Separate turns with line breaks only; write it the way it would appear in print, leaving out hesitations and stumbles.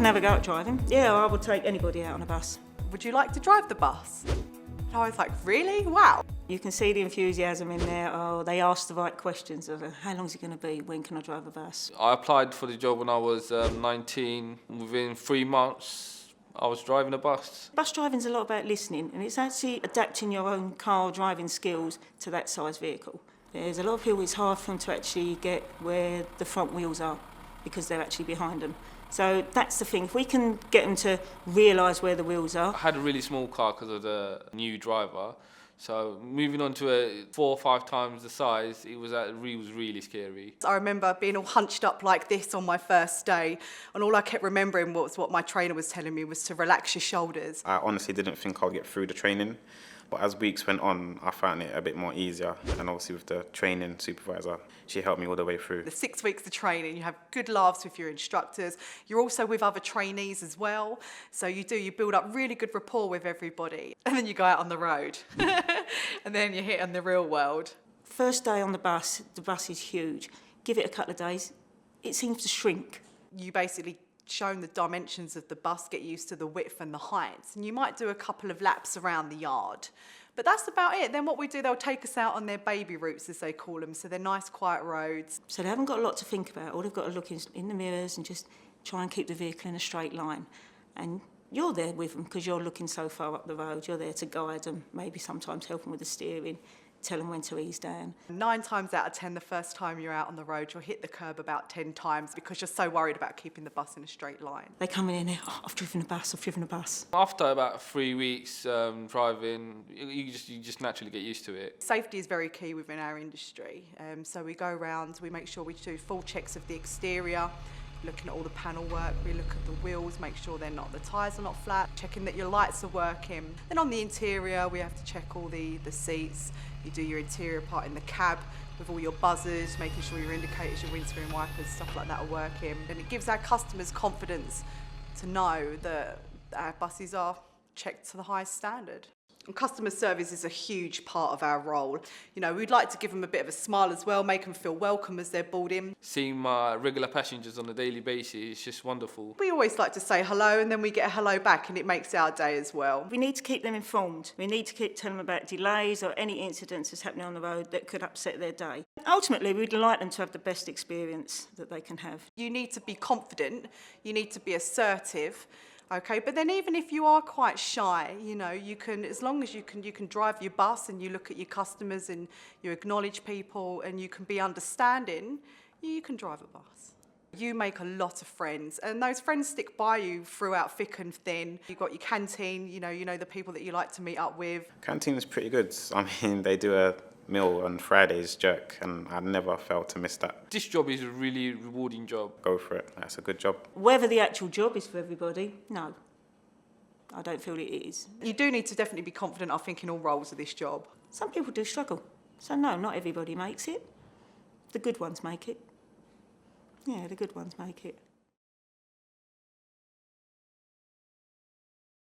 can have a go at driving. Yeah, I would take anybody out on a bus.
Would you like to drive the bus? And I was like, really? Wow.
You can see the enthusiasm in there. Oh, they ask the right questions of how long is it going to be? When can I drive a bus?
I applied for the job when I was 19. Within 3 months, I was driving a bus.
Bus driving's a lot about listening, and it's actually adapting your own car driving skills to that size vehicle. There's a lot of people, it's hard for them to actually get where the front wheels are because they're actually behind them. So that's the thing. If we can get them to realise where the wheels are.
I had a really small car because of the new driver. So moving on to a 4 or 5 times the size, it was really scary.
I remember being all hunched up like this on my first day, and all I kept remembering was what my trainer was telling me was to relax your shoulders.
I honestly didn't think I'd get through the training, but as weeks went on, I found it a bit more easier, and obviously with the training supervisor, she helped me all the way through.
The 6 weeks of training, you have good laughs with your instructors. You're also with other trainees as well. So you build up really good rapport with everybody. And then you go out on the road. And then you hit on the real world.
First day on the bus is huge. Give it a couple of days, it seems to shrink.
You basically show them the dimensions of the bus, get used to the width and the heights. And you might do a couple of laps around the yard. But that's about it. Then what we do, they'll take us out on their baby routes, as they call them. So they're nice, quiet roads.
So they haven't got a lot to think about. All they've got to look in the mirrors and just try and keep the vehicle in a straight line. And you're there with them because you're looking so far up the road. You're there to guide them, maybe sometimes help them with the steering, tell them when to ease down. 9
times out of 10, the first time you're out on the road, you'll hit the curb about 10 times because you're so worried about keeping the bus in a straight line.
They come in there, oh, I've driven a bus.
After about 3 weeks driving, you just naturally get used to it.
Safety is very key within our industry. So we go around, we make sure we do full checks of the exterior, looking at all the panel work, we look at the wheels, make sure the tyres are not flat, checking that your lights are working. Then on the interior, we have to check all the seats. You do your interior part in the cab with all your buzzers, making sure your indicators, your windscreen wipers, stuff like that are working. And it gives our customers confidence to know that our buses are checked to the highest standard. And customer service is a huge part of our role. You know, we'd like to give them a bit of a smile as well, make them feel welcome as they're board in.
Seeing my regular passengers on a daily basis is just wonderful.
We always like to say hello, and then we get a hello back, and it makes our day as well.
We need to keep them informed. We need to keep telling them about delays or any incidents that's happening on the road that could upset their day. Ultimately, we'd like them to have the best experience that they can have.
You need to be confident, you need to be assertive. Okay, but then even if you are quite shy, you know, you can, as long as you can drive your bus and you look at your customers and you acknowledge people and you can be understanding, you can drive a bus. You make a lot of friends, and those friends stick by you throughout thick and thin. You've got your canteen, you know the people that you like to meet up with.
Canteen is pretty good. I mean, they do a meal on Fridays, jerk, and I never failed to miss that.
This job is a really rewarding job.
Go for it, that's a good job.
Whether the actual job is for everybody, no. I don't feel it is.
You do need to definitely be confident, I think, in all roles of this job.
Some people do struggle. So no, not everybody makes it. The good ones make it. Yeah, the good ones make it.